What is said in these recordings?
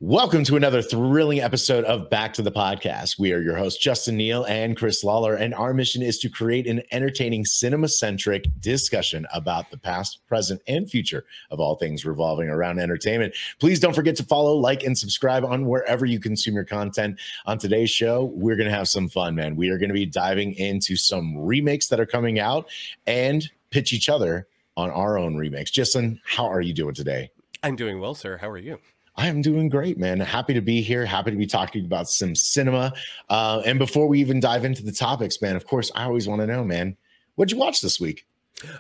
Welcome to another thrilling episode of Back to the Podcast. We are your hosts, Justin Neal and Chris Lawler, and our mission is to create an entertaining cinema-centric discussion about the past, present, and future of all things revolving around entertainment. Please don't forget to follow, like, and subscribe on wherever you consume your content. On today's show, we're going to have some fun, man. We are going to be diving into some remakes that are coming out and pitch each other on our own remakes. Justin, how are you doing today? I'm doing well, sir. How are you? I am doing great, man. Happy to be here. Happy to be talking about some cinema. And before we even dive into the topics, man, of course, I always want to know, man, what'd you watch this week?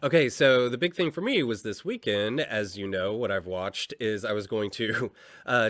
Okay, so the big thing for me was this weekend. As you know, what I've watched is I was going to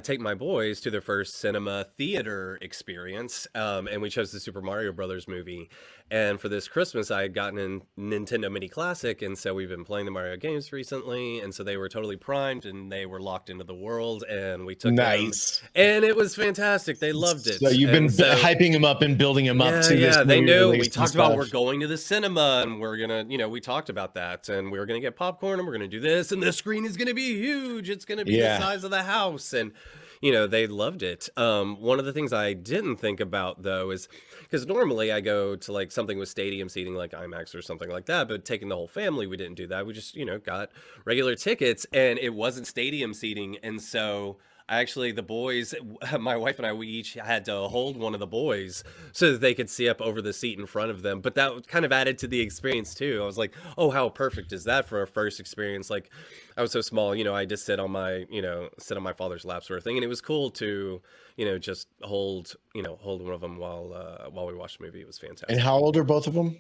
take my boys to their first cinema theater experience, and we chose the Super Mario Brothers movie. And for this Christmas, I had gotten a Nintendo Mini Classic, and so we've been playing the Mario games recently, and so they were totally primed, and they were locked into the world, and we took them, and it was fantastic. They loved it. So you've been hyping them up and building them up to this. Yeah, they knew. We talked about we're going to the cinema, and we're gonna, we talked about that, and we were gonna get popcorn, and we're gonna do this, and the screen is gonna be huge. It's gonna be the size of the house, and they loved it. One of the things I didn't think about, though, is because normally I go to like something with stadium seating, like IMAX or something like that, but taking the whole family, we didn't do that. We just, got regular tickets, and it wasn't stadium seating. And so actually the boys, my wife and I, we each had to hold one of the boys so that they could see up over the seat in front of them. But that kind of added to the experience too. I was like, oh, how perfect is that for a first experience? Like, I was so small, I just sit on my father's lap sort of thing. And it was cool to, just hold one of them while we watched the movie. It was fantastic. And how old are both of them?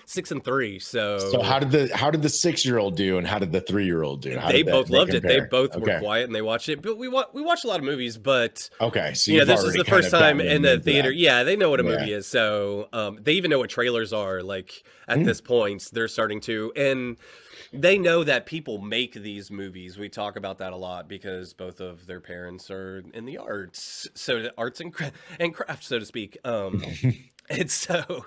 6 and 3. So how did the 6-year-old do, and how did the 3-year-old do? They both loved it. They both were quiet and they watched it. But we watch a lot of movies, but okay, so this is the first time in the theater. Yeah, they know what a movie is. So they even know what trailers are. Like at this point, they're starting to, and they know that people make these movies. We talk about that a lot because both of their parents are in the arts, so arts and craft, so to speak. And so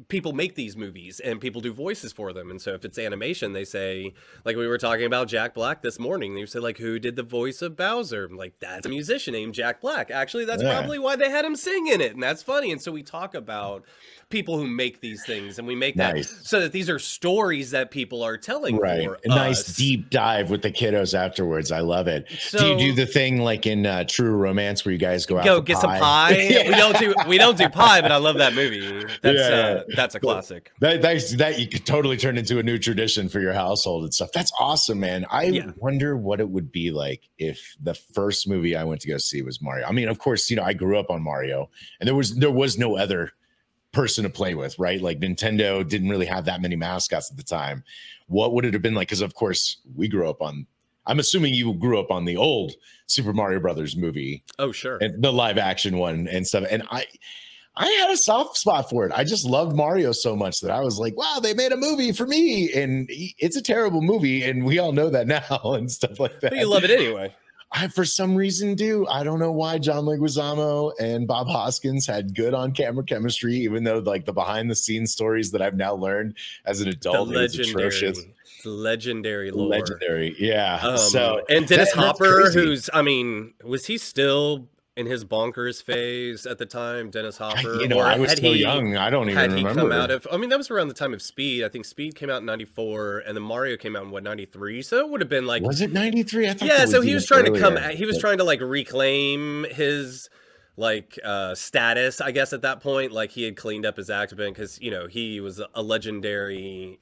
people make these movies and people do voices for them. And so if it's animation, they say, like we were talking about Jack Black this morning, they say like, who did the voice of Bowser? I'm like, that's a musician named Jack Black. Actually, that's probably why they had him sing in it. And that's funny. And so we talk about people who make these things, and we make that so that these are stories that people are telling for a nice deep dive with the kiddos afterwards. I love it. So, do you do the thing like in True Romance where you guys go out get some pie? we don't do pie, but I love that movie. That's a classic. That you could totally turn into a new tradition for your household and stuff. That's awesome, man. I wonder what it would be like if the first movie I went to go see was Mario. I mean, of course, I grew up on Mario, and there was no other person to play with, right? Like Nintendo didn't really have that many mascots at the time. What would it have been like? Because of course we grew up on, I'm assuming you grew up on the old Super Mario Brothers movie. Oh, sure. And the live action one and stuff. And I had a soft spot for it. I just loved Mario so much that I was like, wow, they made a movie for me. And it's a terrible movie, and we all know that now and stuff like that. But you love it anyway. I, for some reason, do. I don't know why John Leguizamo and Bob Hoskins had good on-camera chemistry, even though like the behind-the-scenes stories that I've now learned as an adult is atrocious. Legendary lore. Legendary, yeah. And Dennis Hopper, was he still in his bonkers phase at the time? Dennis Hopper, I was so young. I don't even remember. Come out of? That was around the time of Speed. I think Speed came out in '94, and then Mario came out in 93. So it would have been like, was it '93? I thought. So he was trying to come. He was trying to like reclaim his status, I guess, at that point. Like he had cleaned up his act a bit because he was a legendary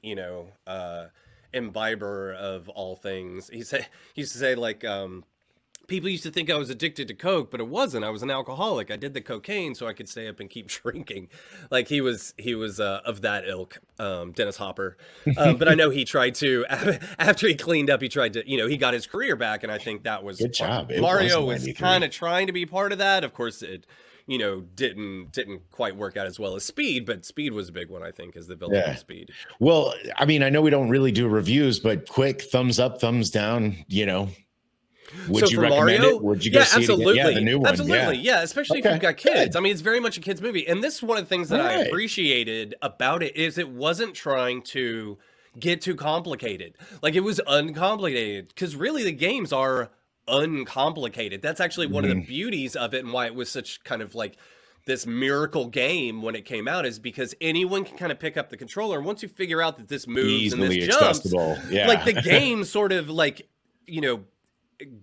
imbiber of all things. He used to say like, people used to think I was addicted to Coke, but it wasn't. I was an alcoholic. I did the cocaine so I could stay up and keep drinking. Like he was of that ilk, Dennis Hopper. But I know he tried to, after he cleaned up, he tried to, he got his career back. And I think that was good job. Mario was kind of trying to be part of that. Of course, it didn't quite work out as well as Speed, but Speed was a big one, I think, as the build up of Speed. Well, I mean, I know we don't really do reviews, but quick thumbs up, thumbs down, Would you recommend it? Would you go see it again? Yeah, the new one. Absolutely, yeah. Especially if you've got kids. I mean, it's very much a kid's movie. And this is one of the things that I appreciated about it is it wasn't trying to get too complicated. Like, it was uncomplicated. Because really, the games are uncomplicated. That's actually one of the beauties of it, and why it was such kind of like this miracle game when it came out, is because anyone can kind of pick up the controller. Once you figure out that this moves easily and this jumps, like the game sort of like, you know,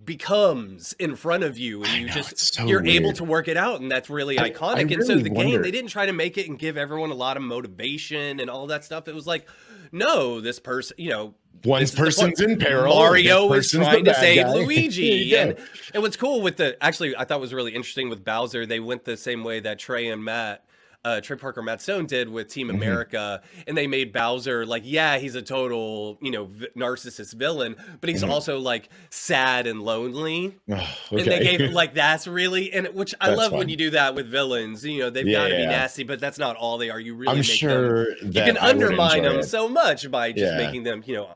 becomes in front of you, and you you're able to work it out, and that's really iconic. And so the game, they didn't try to make it and give everyone a lot of motivation and all that stuff. It was like, no, this person, you know, one person's in peril. Mario is trying to save Luigi. And what's cool with actually, I thought was really interesting with Bowser, they went the same way that Trey Parker, Matt Stone did with Team America, and they made Bowser like, yeah, he's a total, you know, narcissist villain, but he's also like sad and lonely. And they gave like, that's really, and which I love when you do that with villains. You know, they've got to be nasty, but that's not all they are. You really make them, you can undermine them so much by just making them, you know,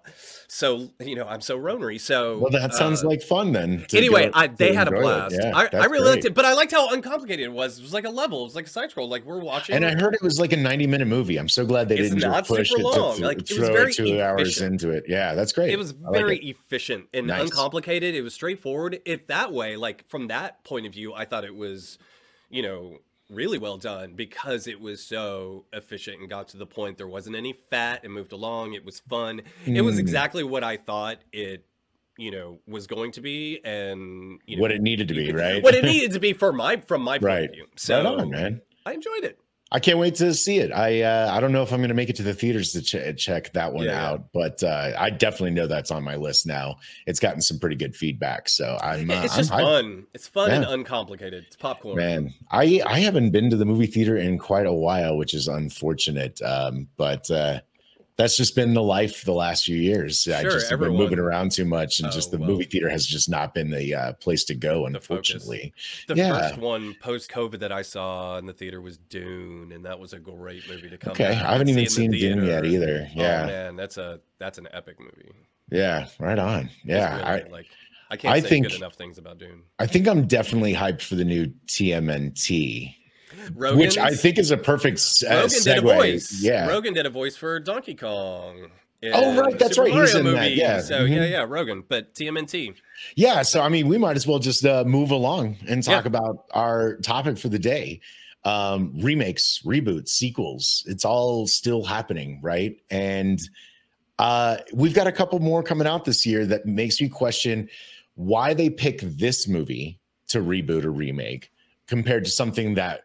so, you know, I'm so ronery. So well, that sounds like fun then. Anyway, they had a blast. I really liked it, but I liked how uncomplicated it was. It was like a level. It was like a side scroll. Like we're watching. And I heard it was like a 90-minute movie. I'm so glad they didn't just push it to throw 2 hours into it. Yeah, that's great. It was very efficient and uncomplicated. It was straightforward. If that way, like from that point of view, I thought it was, you know, really well done because it was so efficient and got to the point. There wasn't any fat and moved along. It was fun. It was exactly what I thought it, you know, was going to be, and you know, what it needed to be, right? What it needed to be from my point of view. So right on, man. I enjoyed it. I can't wait to see it. I don't know if I'm going to make it to the theaters to check that one out, but I definitely know that's on my list now. It's gotten some pretty good feedback, so it's just fun. It's fun and uncomplicated. It's popcorn. Man, I haven't been to the movie theater in quite a while, which is unfortunate. But that's just been the life the last few years. I just have been moving around too much, and the movie theater has just not been the place to go, unfortunately. The first one post-COVID that I saw in the theater was Dune, and that was a great movie to come. Okay, I haven't even seen Dune yet either. Yeah, oh, man, that's an epic movie. Yeah, right on. Yeah, really, I can't say good enough things about Dune. I think I'm definitely hyped for the new TMNT. Which I think is a perfect segue. Did a voice. Yeah, Rogan did a voice for Donkey Kong. Oh, right, that's right. He's in that. Yeah. So yeah, Rogan, but TMNT. Yeah, so I mean, we might as well just move along and talk about our topic for the day. Remakes, reboots, sequels. It's all still happening, right? And we've got a couple more coming out this year that makes me question why they pick this movie to reboot or remake compared to something that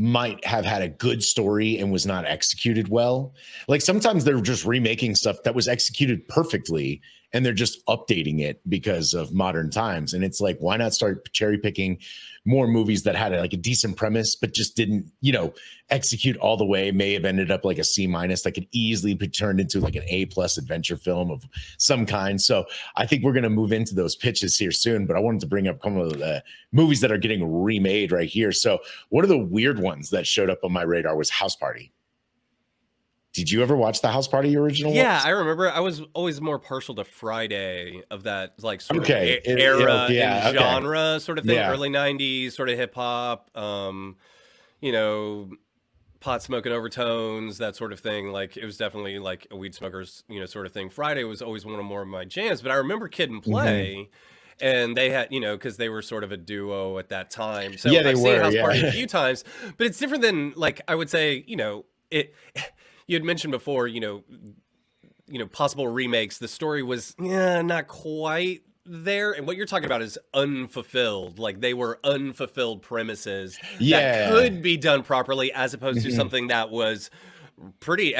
might have had a good story and was not executed well. Like sometimes they're just remaking stuff that was executed perfectly and they're just updating it because of modern times. And it's like, why not start cherry picking more movies that had like a decent premise, but just didn't, you know, execute all the way, may have ended up like a C- that could easily be turned into like an A+ adventure film of some kind. So I think we're going to move into those pitches here soon, but I wanted to bring up some of the movies that are getting remade right here. So one of the weird ones that showed up on my radar was House Party. Did you ever watch the House Party original? Yeah, I remember. I was always more partial to Friday of that, like sort of era and genre sort of thing. Early '90s, sort of hip hop. You know, pot smoking overtones, that sort of thing. Like it was definitely like a weed smoker's, you know, sort of thing. Friday was always one of more of my jams. But I remember Kid and Play. And they had, you know, because they were sort of a duo at that time. So I've seen House Party a few times, but it's different than, like, I would say, you know, you had mentioned before, you know, possible remakes. The story was not quite there, and what you're talking about is unfulfilled. Like they were unfulfilled premises that could be done properly, as opposed to something that was pretty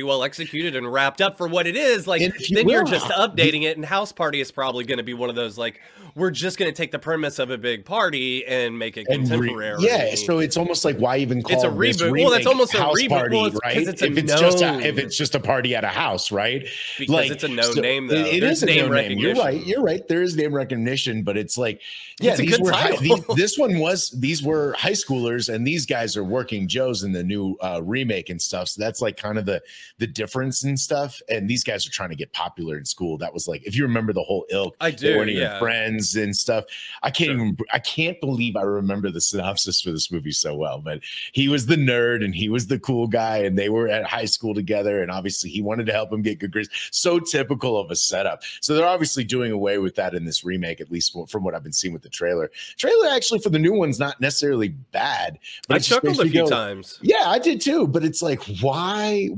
well executed and wrapped up for what it is. Like then you're just updating it, and House Party is probably going to be one of those, like, we're just going to take the premise of a big party and make it contemporary. So it's almost like, why even call it's a reboot? Well, that's almost House a reboot, party, right? If it's just a party at a house, right? Because like, it's a known name, though. It is a name recognition. You're right. There is name recognition, but it's like, these were high schoolers, and these guys are working Joes in the new remake and stuff. So that's like kind of the difference and stuff. And these guys are trying to get popular in school. That was like, if you remember the whole ilk, I do. They weren't even friends and stuff. I can't believe I remember the synopsis for this movie so well. But he was the nerd and he was the cool guy, and they were at high school together. And obviously, he wanted to help him get good grades. So typical of a setup. So they're obviously doing away with that in this remake, at least from what I've been seeing with the trailer. Trailer actually for the new one's not necessarily bad. But I chuckled a few times. Yeah, I did too. But it's like, why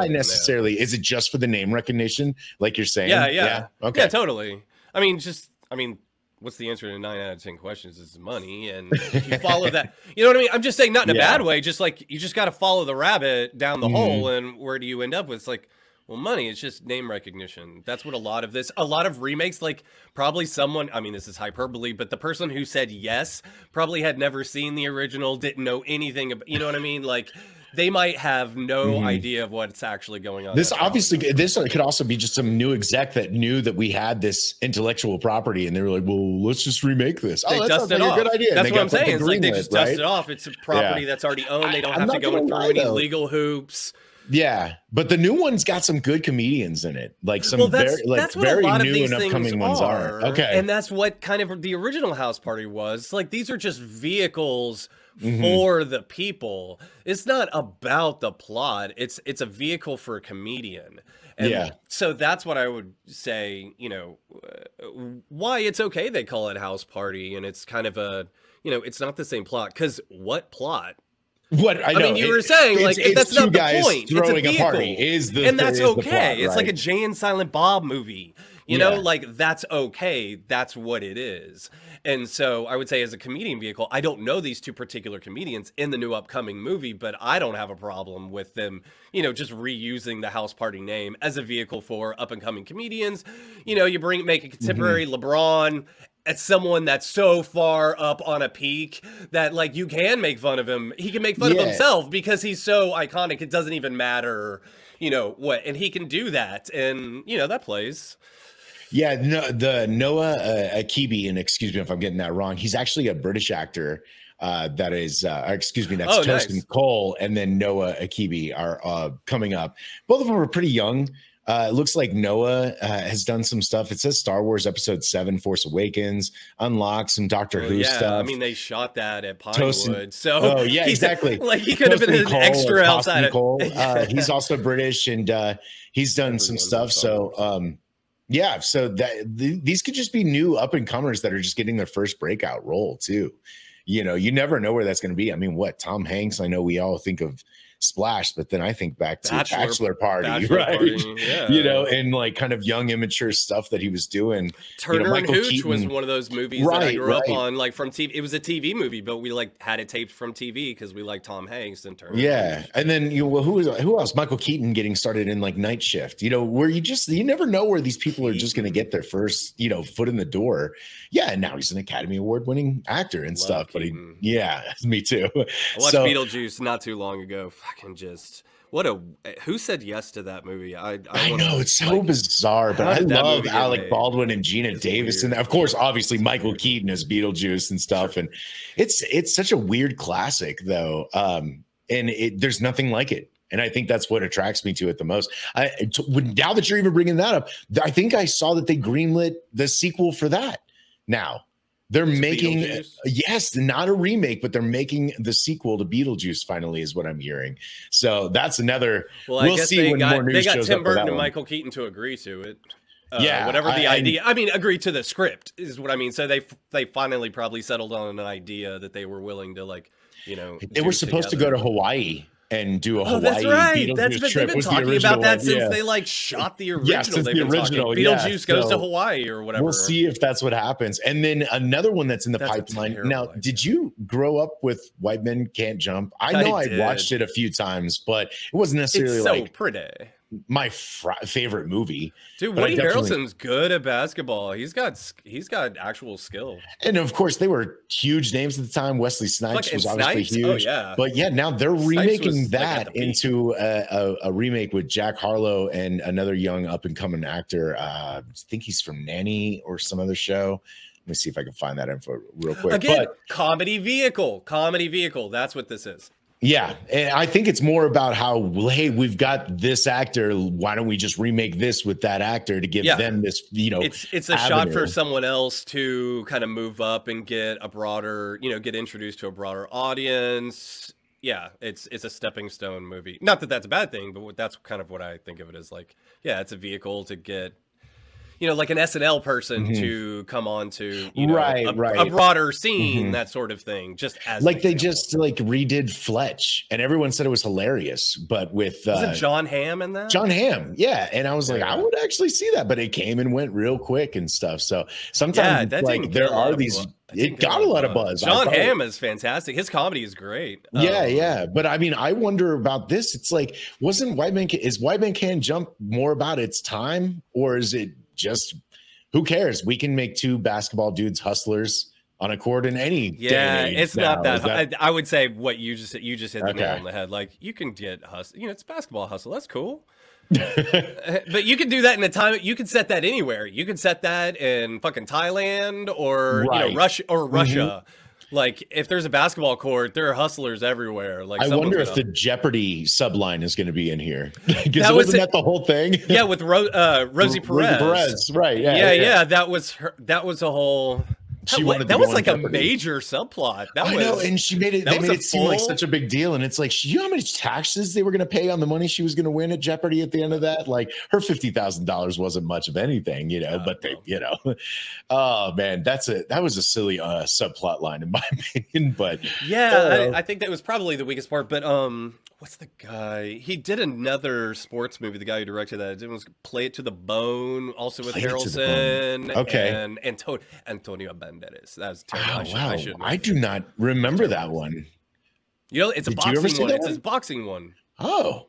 necessarily? Is it just for the name recognition, like you're saying? Yeah. Okay. Yeah, totally. I mean, what's the answer to 9 out of 10 questions? Is money, and if you follow that. You know what I mean? I'm just saying, not in a bad way. Just like you just got to follow the rabbit down the hole, and where do you end up with? It's like, well, money. It's just name recognition. That's what a lot of remakes, like probably someone. I mean, this is hyperbole, but the person who said yes probably had never seen the original, didn't know anything about. You know what I mean? Like, they might have no idea of what's actually going on. This could also be just some new exec that knew that we had this intellectual property, and they were like, "Well, let's just remake this." They dust it off. A good idea. That's what I'm saying. It's like they just dust it off. It's a property that's already owned. They don't have to go through any legal hoops. Yeah, but the new one's got some good comedians in it, like some very new and upcoming ones are. Okay, and that's what kind of the original House Party was. Like, these are just vehicles for the people. It's not about the plot. It's a vehicle for a comedian. And so that's what I would say, you know, why it's okay they call it House Party, and it's kind of a, you know, it's not the same plot, because what plot? What I know, mean, you were saying, like, that's not the point. It's a vehicle, and that's okay. Plot, it's like a Jay and Silent Bob movie. You know, like, that's okay. That's what it is. And so I would say, as a comedian vehicle, I don't know these two particular comedians in the new upcoming movie, but I don't have a problem with them, you know, just reusing the House Party name as a vehicle for up and coming comedians. You know, you make a contemporary LeBron as someone that's so far up on a peak that, like, you can make fun of him. He can make fun of himself because he's so iconic. It doesn't even matter, you know, what, and he can do that. And, you know, that plays. Yeah, no, the Noah Akibi, and excuse me if I'm getting that wrong, he's actually a British actor that is, that's Tosin Cole, and then Noah Akibi are coming up. Both of them are pretty young. It looks like Noah has done some stuff. It says Star Wars Episode 7, Force Awakens, Unlocked, some Doctor Who stuff. I mean, they shot that at Pinewood. So exactly. Like, he could have been an extra outside of He's also British, and he's done some stuff. So, yeah, so these could just be new up and comers that are just getting their first breakout role too. You know, you never know where that's going to be. I mean, Tom Hanks? I know we all think of Splash, but then I think back to Bachelor Party, right? Yeah. You know, and like kind of young, immature stuff that he was doing. Turner and Hooch was one of those movies that I grew up on, like, from TV. It was a TV movie, but we like had it taped from TV because we like Tom Hanks and Turner. Yeah, and then who else? Michael Keaton getting started in like Night Shift. You know, where you never know where these people are just going to get their first, you know, foot in the door. Yeah, and now he's an Academy Award winning actor and stuff. Keaton. But me too. I watched Beetlejuice not too long ago. Fucking just who said yes to that movie? I know it's so bizarre, but I love Alec Baldwin and Gina Davis, and of course, obviously Michael Keaton as Beetlejuice and stuff. And it's such a weird classic, though, and there's nothing like it. And I think that's what attracts me to it the most. Now that you're even bringing that up, I think I saw that they greenlit the sequel for that. Now they're making, not a remake, but they're making the sequel to Beetlejuice. Finally, is what I'm hearing. So that's another. Well, I guess they got Tim Burton and Michael Keaton to agree to it. Whatever the idea. I mean, agree to the script is what I mean. So they finally probably settled on an idea that they were willing to, like, you know. They were supposed to go to Hawaii and do a Hawaii that's right. Beetlejuice trip. They've been talking about that since they like shot the original. Since the original. Beetlejuice goes to Hawaii or whatever. We'll see if that's what happens. And then another one that's in the pipeline. Now, did you grow up with White Men Can't Jump? I know I watched it a few times, but it wasn't necessarily so pretty. My favorite movie. Dude, Woody Harrelson's good at basketball. He's got actual skill. And of course, they were huge names at the time. Wesley Snipes was obviously huge. Oh, yeah. But yeah, now they're remaking that into a remake with Jack Harlow and another young up and coming actor. I think he's from Nanny or some other show. Let me see if I can find that info real quick. Again, comedy vehicle. That's what this is. Yeah, and I think it's more about how, well, hey, we've got this actor. Why don't we just remake this with that actor to give them this, it's a shot for someone else to kind of move up and get a broader, get introduced to a broader audience. Yeah, it's a stepping stone movie. Not that that's a bad thing, but that's kind of what I think of it as. Like, yeah, it's a vehicle to get, like an SNL person to come on to, a broader scene, that sort of thing. Just as like they just like redid Fletch, and everyone said it was hilarious. But with was it John Hamm in that? John Hamm, yeah. And I was like, I would actually see that, but it came and went real quick and stuff. So sometimes like there are these. It got a lot of buzz. John Hamm is fantastic. His comedy is great. Yeah. But I mean, I wonder about this. It's like, is White Man Can't Jump more about its time, or is it just, who cares? We can make two basketball dudes hustlers on a court in any day. It's not that. I would say what you just hit the nail on the head. Like, you can get hustle. It's basketball hustle. That's cool. But you can do that in a time. You can set that anywhere. You can set that in fucking Thailand or Russia. Like, if there's a basketball court, there are hustlers everywhere. Like, I wonder if the Jeopardy subline is going to be in here. Because wasn't that the whole thing? Yeah, with Rosie Perez. Rosie Perez, right? Yeah. That was her. That was a whole. That was like a major subplot. I know, and she made it. They made it seem like such a big deal, and it's like, you know how many taxes they were going to pay on the money she was going to win at Jeopardy at the end of that? Like, her $50,000 wasn't much of anything, but they, oh man, that was a silly subplot line in my opinion. But yeah, I think that was probably the weakest part. But what's the guy? He did another sports movie. The guy who directed that, it was Play It to the Bone, also with Harrelson. And Antonio Banderas. That was terrible. Wow, I do not remember that one. It's a boxing one. It's a boxing one. Oh,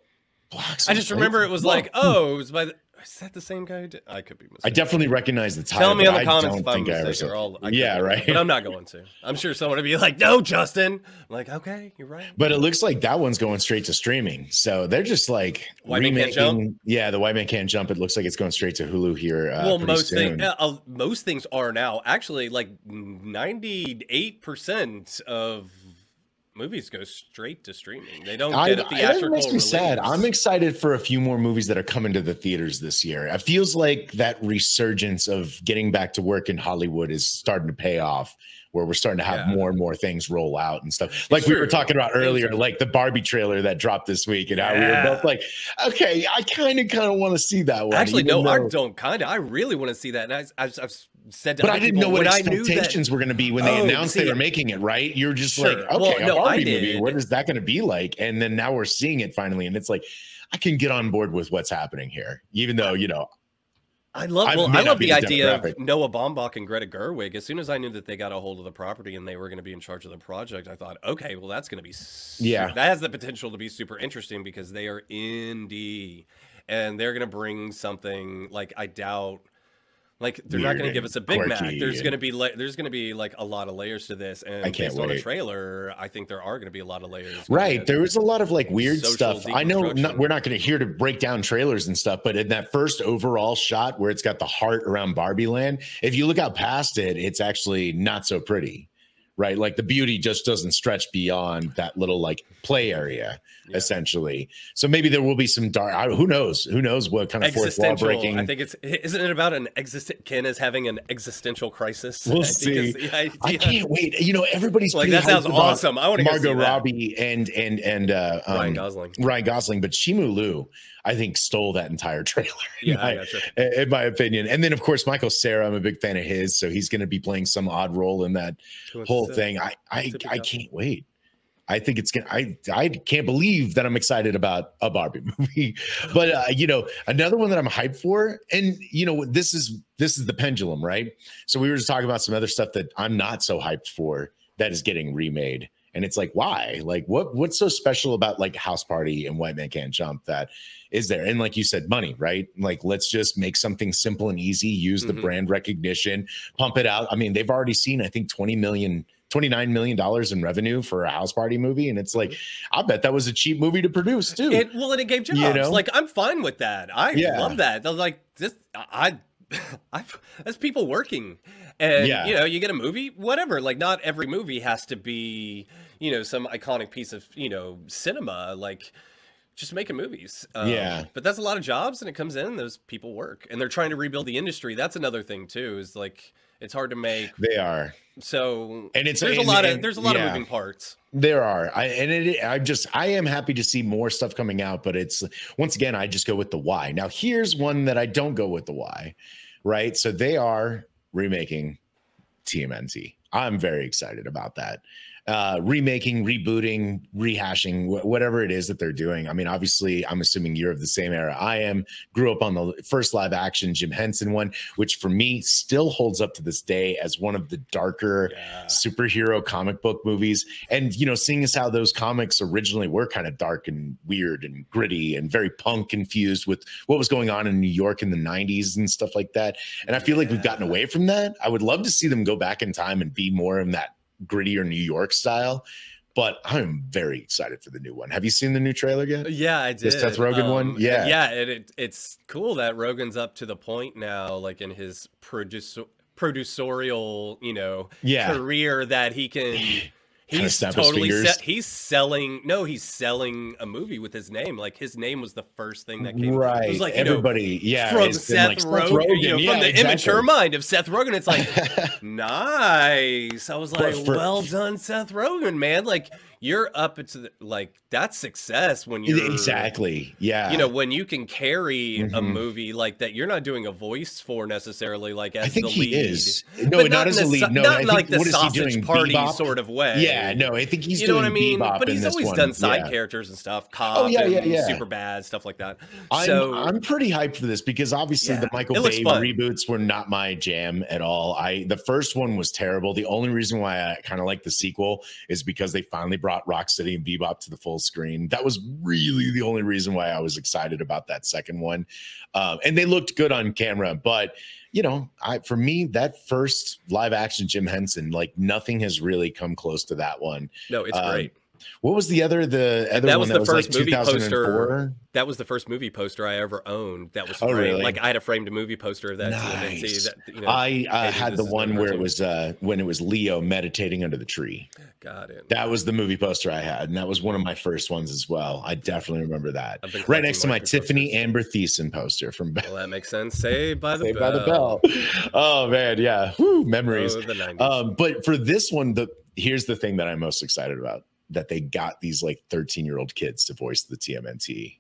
I just remember it was like, it was by the. Is that the same guy? I could be mistaken. I definitely recognize the title. Tell me in the comments if I'm mistaken. Right. But I'm not going to. I'm sure someone would be like, no, Justin. I'm like, okay, you're right. But it looks like that one's going straight to streaming. So they're just like White Man Can't Jump? Yeah, the White Man Can't Jump. It looks like it's going straight to Hulu here. Well, most things are now. Actually, like 98% of movies go straight to streaming. They don't get a theatrical release. It makes me sad. I'm excited for a few more movies that are coming to the theaters this year. It feels like that resurgence of getting back to work in Hollywood is starting to pay off, where we're starting to have more and more things roll out and stuff. Like we were talking about earlier, like the Barbie trailer that dropped this week, and how we were both like, okay, I kind of want to see that one. Actually, no, I don't I really want to see that. And I've said to but I didn't know what expectations were going to be when they announced they were making it, right? You're just like, okay, a Barbie movie, what is that going to be like? And then now we're seeing it finally, and it's like, I can get on board with what's happening here, even though, I love the idea of Noah Baumbach and Greta Gerwig. As soon as I knew that they got a hold of the property and they were going to be in charge of the project, I thought, okay, well, that's going to be that has the potential to be super interesting, because they are indie and they're going to bring something like, I doubt. Like, they're not going to give us a Big Mac. There's going to be like a lot of layers to this, and based on the trailer, I think there are going to be a lot of layers. Right, there was a lot of like weird stuff. I know we're not going to here to break down trailers and stuff, but in that first overall shot where it's got the heart around Barbie Land, if you look out past it, it's actually not so pretty. Right, like the beauty just doesn't stretch beyond that little like play area, essentially. So maybe there will be some dark. Who knows? Who knows what kind of fourth wall breaking? I think isn't it about Ken is having an existential crisis? We'll see. I can't wait. Everybody's like, that sounds awesome. I want to Margot Robbie and Ryan Gosling. Ryan Gosling, but Simu Liu, I think, stole that entire trailer. In my opinion. And then of course Michael Cera, I'm a big fan of his, so he's going to be playing some odd role in that whole thing. I can't wait. I think it's gonna. I can't believe that I'm excited about a Barbie movie, but another one that I'm hyped for, and this is the pendulum, right? So we were just talking about some other stuff that I'm not so hyped for that is getting remade, and it's like, why? Like, what's so special about like House Party and White Man Can't Jump that is there? And like you said, money, right? Like, let's just make something simple and easy. Use the brand recognition, pump it out. I mean, they've already seen, I think, $29 million in revenue for a House Party movie, and it's like, I bet that was a cheap movie to produce too. And it gave jobs. Like, I'm fine with that. I love that. I was like, That's people working, and Yeah. you know, you get a movie, whatever. Like, not every movie has to be, you know, some iconic piece of, you know, cinema. Like, just making movies. Yeah. But that's a lot of jobs, and it comes in, and those people work, and they're trying to rebuild the industry. That's another thing too. Is like it's hard to make. They are. So and it's there's a lot of moving parts. There are. I am happy to see more stuff coming out, but it's once again, I just go with the why. Now, here's one that I don't go with the why, right? So they are remaking TMNT. I'm very excited about that. Remaking, rebooting, rehashing, whatever it is that they're doing. I mean, obviously, I'm assuming you're of the same era I am. Grew up on the first live action Jim Henson one, which for me still holds up to this day as one of the darker superhero comic book movies. And, you know, seeing as how those comics originally were kind of dark and weird and gritty and very punk infused with what was going on in New York in the 90s and stuff like that. And I feel like we've gotten away from that. I would love to see them go back in time and be more in that grittier New York style, but I'm very excited for the new one. Have you seen the new trailer yet? Yeah, I did. The Seth Rogen one? Yeah. Yeah, it's cool that Rogen's up to the point now, like in his producerial, you know, career, that he can he's totally he's selling a movie with his name. Like, his name was the first thing that came. Right. It was like, everybody, from Seth Rogen, you know, from the immature mind of Seth Rogen. It's like, nice. I was like, well done, Seth Rogen, man. Like, you're up into the, like, that's success when you're you know, when you can carry a movie like that. You're not doing a voice for necessarily, like, as the lead. He is. No, not as a lead. No, not like the what Sausage Party sort of way. Yeah, no, I think he's you know doing what I mean. Bebop but he's always done side characters and stuff. Cop, Super Bad, stuff like that. So I'm pretty hyped for this because obviously the Michael Bay reboots were not my jam at all. The first one was terrible. The only reason why I kind of like the sequel is because they finally brought Rocksteady and Bebop to the full screen. That was really the only reason why I was excited about that second one. And they looked good on camera, but you know, for me, that first live action Jim Henson, like, nothing has really come close to that one. No, it's great. What was the other that was one the first like movie poster? That was the first movie poster I ever owned. That was framed. Really? Like, I had a framed movie poster of that. Nice. You know, I had the one where it was when it was Leo meditating under the tree. Got it. That was the movie poster I had, and that was one of my first ones as well. I definitely remember that. Right next to my Tiffany Amber Thiessen poster from. Well, that makes sense. Saved by the Bell. Oh man, yeah. Whew, memories. Oh, the 90s. But for this one, here's the thing that I'm most excited about. That they got these like 13-year-old kids to voice the TMNT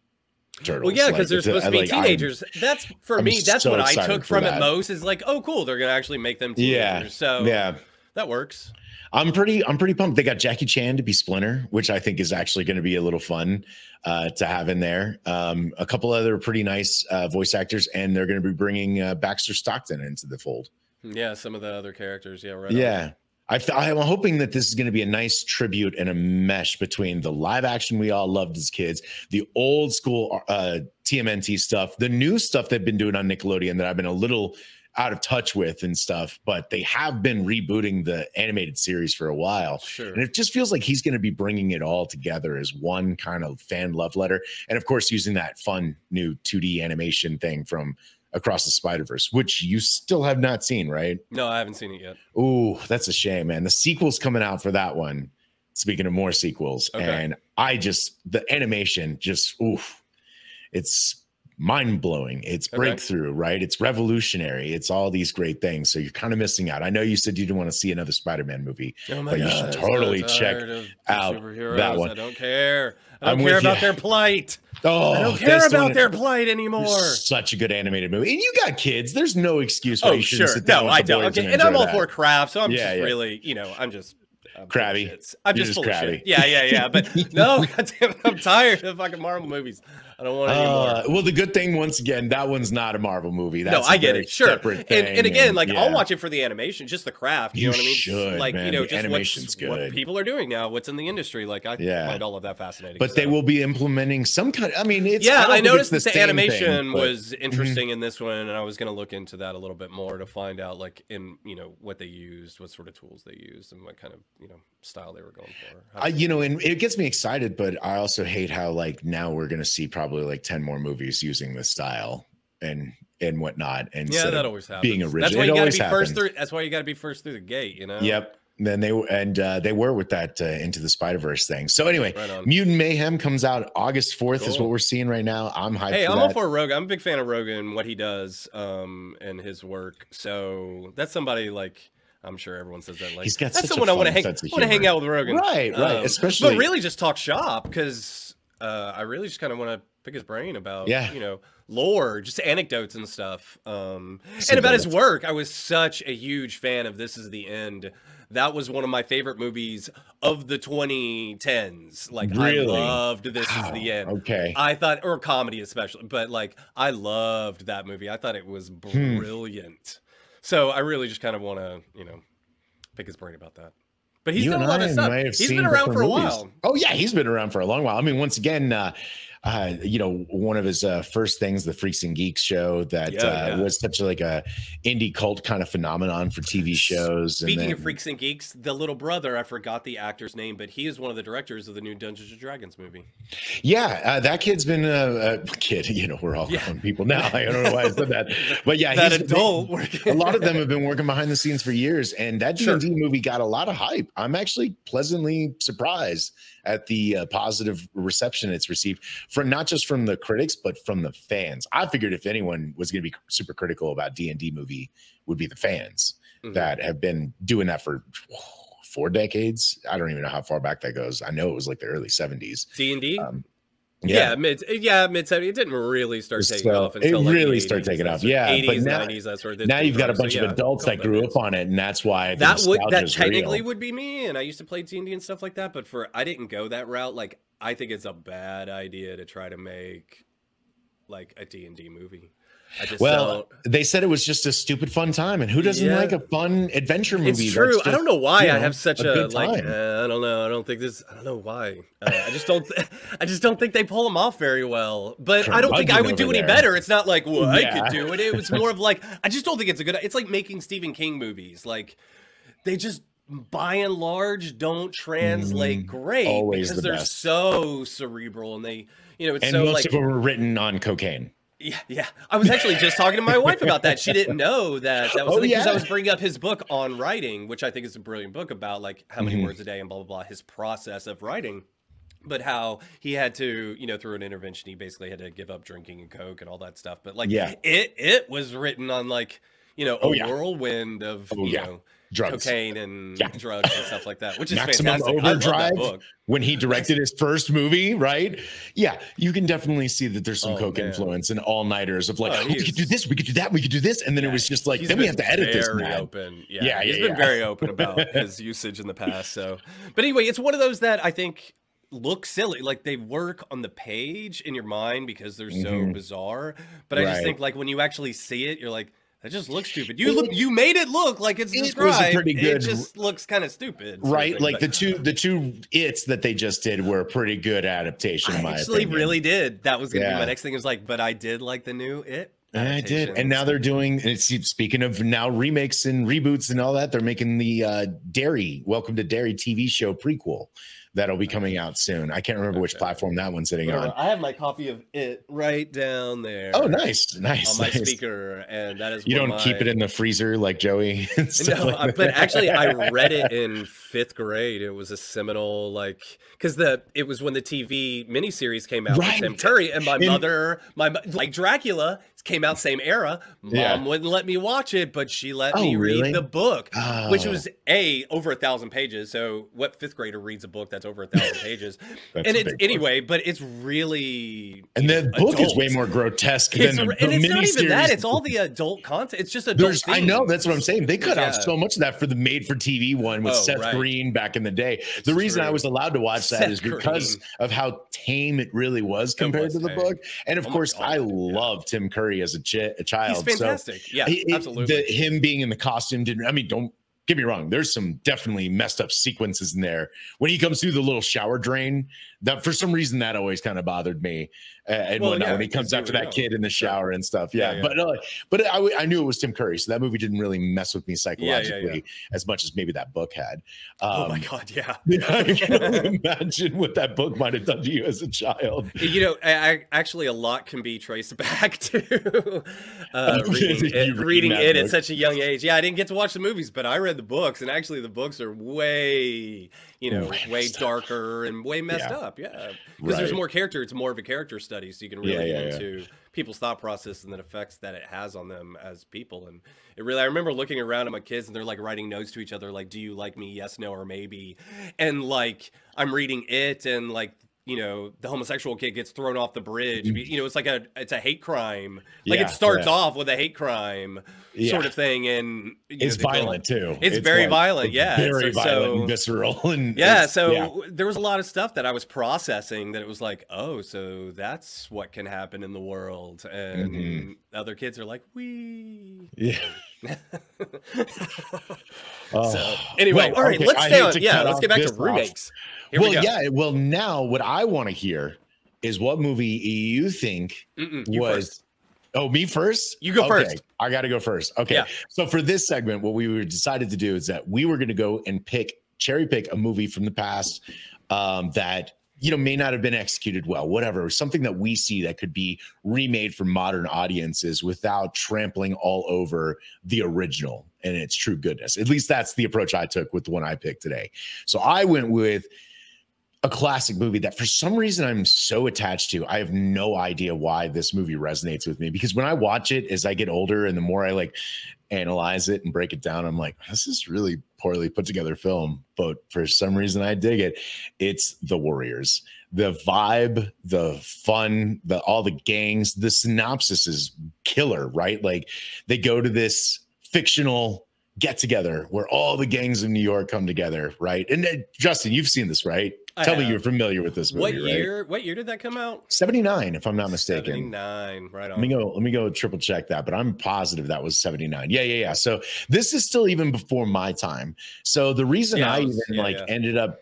turtles. Well, yeah, because they're supposed to be teenagers. That's for me. That's what I took from it most. Is like, oh, cool, they're gonna actually make them teenagers. Yeah. So that works. I'm pretty pumped. They got Jackie Chan to be Splinter, which I think is actually going to be a little fun to have in there. A couple other pretty nice voice actors, and they're going to be bringing Baxter Stockton into the fold. Yeah, some of the other characters. Yeah, right. Yeah. I'm hoping that this is going to be a nice tribute and a mesh between the live action we all loved as kids, the old school TMNT stuff, the new stuff they've been doing on Nickelodeon that I've been a little out of touch with and stuff, but they have been rebooting the animated series for a while. Sure. And it just feels like he's going to be bringing it all together as one kind of fan love letter. And of course, using that fun new 2D animation thing from Across the Spider-Verse, which you still have not seen, right? No, I haven't seen it yet. Ooh, that's a shame, man. The sequel's coming out for that one. Speaking of more sequels, and the animation just, oof, it's mind-blowing. It's breakthrough, right? It's revolutionary. It's all these great things. So you're kind of missing out. I know you said you didn't want to see another Spider-Man movie, but you should totally check out that one. I don't care. I don't care about their plight. Oh, I don't care about their plight anymore. Such a good animated movie. And you got kids. There's no excuse why you shouldn't sit down with the I don't. boys Okay. And I'm all for craft, so I'm just really, you know, I'm crabby. I'm just full of shit. Yeah. But no, goddamn, I'm tired of fucking Marvel movies. I don't want any more. Well, the good thing, once again, that one's not a Marvel movie. That's no, I get it. Sure. And again, like, I'll watch it for the animation, just the craft. You know what I mean? Should, like, man. you know, the just animation's good. What people are doing now, what's in the industry. Like, I find all of that fascinating. But they will be implementing some kind of, I mean, it's. I noticed that the animation was interesting in this one, and I was going to look into that a little bit more to find out, like, in, you know, what they used, what sort of tools they used, and what kind of, you know, style they were going for. You know, and it gets me excited, but I also hate how, like, now we're going to see probably like 10 more movies using this style. And and whatnot. And yeah, that always happens. Being original. That's why you got to be first through. That's why you got to be first through the gate. You know. Yep. Then they were with that Into the Spider-Verse thing. So anyway, Mutant Mayhem comes out August 4th is what we're seeing right now. I'm hyped. Hey, I'm all for Rogan. I'm a big fan of Rogan, what he does, and his work. So that's somebody like. I'm sure everyone says that. Like, he's got that's such someone a I want to hang out with Rogan. Right. Especially, but really just talk shop because I really just kind of want to pick his brain about, lore, just anecdotes and stuff. And about his work. I was such a huge fan of This Is the End. That was one of my favorite movies of the 2010s. Like, really? I loved This Is the End. Okay. I thought, or comedy especially, but like, I loved that movie. I thought it was brilliant. So I really just kind of want to, pick his brain about that. But he's done a lot of stuff. He's been around for a while. Oh yeah, he's been around for a long while. I mean, once again, one of his first things, the Freaks and Geeks show, that was such like a indie cult kind of phenomenon for TV shows. Speaking of Freaks and Geeks, the little brother, I forgot the actor's name, but he is one of the directors of the new Dungeons and Dragons movie. Yeah, that kid's been a kid. We're all grown people now. I don't know why I said that, but yeah, that adult. A lot of them have been working behind the scenes for years, and that D&D movie got a lot of hype. I'm actually pleasantly surprised at the positive reception it's received from not just from the critics, but from the fans. I figured if anyone was going to be super critical about D&D movie, would be the fans that have been doing that for 4 decades. I don't even know how far back that goes. I know it was like the early 70s. D&D? Mid 70s. It didn't really start taking off until it really started taking off. Yeah, 80s, but now, 90s. That's where now you've got a bunch of adults that grew up on it, and that's why that technically would be me. And I used to play D&D and stuff like that, but I didn't go that route. Like, I think it's a bad idea to try to make like a D&D movie. They said it was just a stupid fun time, and who doesn't like a fun adventure movie? It's true. I don't know why I have such a like. I don't know. I don't know why. I just don't think they pull them off very well. But I don't think I would do any better. It's not like I could do it. It was more of like I just don't think it's a good. It's like making Stephen King movies. Like they just by and large don't translate great because they're so cerebral and they it's so most of them were written on cocaine. Yeah. I was actually just talking to my wife about that. She didn't know that was because I was bringing up his book on writing, which I think is a brilliant book about like how many words a day and blah, blah, blah, his process of writing, but how he had to, through an intervention, he basically had to give up drinking and coke and all that stuff. But like, it was written on like, a whirlwind of, drugs. Cocaine and drugs and stuff like that, which is Maximum fantastic. Overdrive when he directed his first movie, right? Yeah, you can definitely see that there's some coke influence and all-nighters of like, we could do this, we could do that, we could do this, and then it was just like, then we have to edit this. Very open, he's been very open about his usage in the past. So, but anyway, it's one of those that I think look silly, like they work on the page in your mind because they're so bizarre. But I just think like when you actually see it, you're like, that just looks stupid. You made it look like it's described. It just looks kind of stupid, right? Like the two It's that they just did were a pretty good adaptation. I actually really did. That was gonna be my next thing. It was like, but I did like the new It. I did, and now they're doing. Speaking of now remakes and reboots and all that, they're making the Welcome to Derry TV show prequel. That'll be coming out soon. I can't remember which platform that one's sitting on. I have my copy of It right down there. Oh, nice. On my speaker, and that is. You don't keep it in the freezer like Joey. No, like but actually, I read it in 5th grade. It was a seminal because it was when the TV miniseries came out with Tim Curry, and my mother, like Dracula came out same era. Mom wouldn't let me watch it, but she let me read the book, which was over 1,000 pages. So what 5th grader reads a book that's over 1,000 pages? And it's anyway, but it's really the book is way more grotesque than the and it's not even that. It's all the adult content. It's just adult. I know, that's what I'm saying. They cut out so much of that for the made-for-TV one with Seth Green back in the day. The reason I was allowed to watch that is because of how tame it really was compared to the book. And of course, I love Tim Curry as a child. He's fantastic. So absolutely. Him being in the costume don't get me wrong. There's some definitely messed up sequences in there when he comes through the little shower drain. That for some reason that always kind of bothered me. and whatnot when he comes after that kid in the shower and stuff. But I knew it was Tim Curry, so that movie didn't really mess with me psychologically as much as maybe that book had. Oh my God, yeah. I can only imagine what that book might have done to you as a child. You know, actually a lot can be traced back to reading it at such a young age. Yeah, I didn't get to watch the movies, but I read the books, and actually the books are way darker and way messed up. Yeah, because there's more character. It's more of a character study, so you can really get into people's thought process and the effects that it has on them as people. And it really, I remember looking around at my kids and they're like writing notes to each other, like, do you like me? Yes, no, or maybe. And like, I'm reading it, and like, you know, the homosexual kid gets thrown off the bridge. You know, it's like it's a hate crime. Like it starts off with a hate crime sort of thing. And it's violent too. It's very violent. Yeah. Very violent and visceral. And there was a lot of stuff that I was processing that it was like, oh, so that's what can happen in the world. And other kids are like, wee. Yeah. So anyway, all right, let's stay on. Yeah, let's get back to remakes. Well, now what I want to hear is what movie you think was. Oh, me first? You go first. I got to go first. Okay. Yeah. So for this segment, what we decided to do is that we were going to go and cherry pick a movie from the past that, you know, may not have been executed well, whatever, something that we see that could be remade for modern audiences without trampling all over the original and its true goodness. At least that's the approach I took with the one I picked today. So I went with a classic movie that for some reason I'm so attached to. I have no idea why this movie resonates with me, because when I watch it as I get older and the more I like analyze it and break it down, I'm like, this is really poorly put together film, but for some reason I dig it. It's The Warriors. The vibe, the fun, all the gangs, the synopsis is killer, right? Like they go to this fictional get together where all the gangs of New York come together, right? And Justin, you've seen this, right? Tell me you're familiar with this movie. What year did that come out? 79, if I'm not mistaken. 79, right on. Let me go triple check that, but I'm positive that was 79. Yeah. So this is still even before my time. So the reason ended up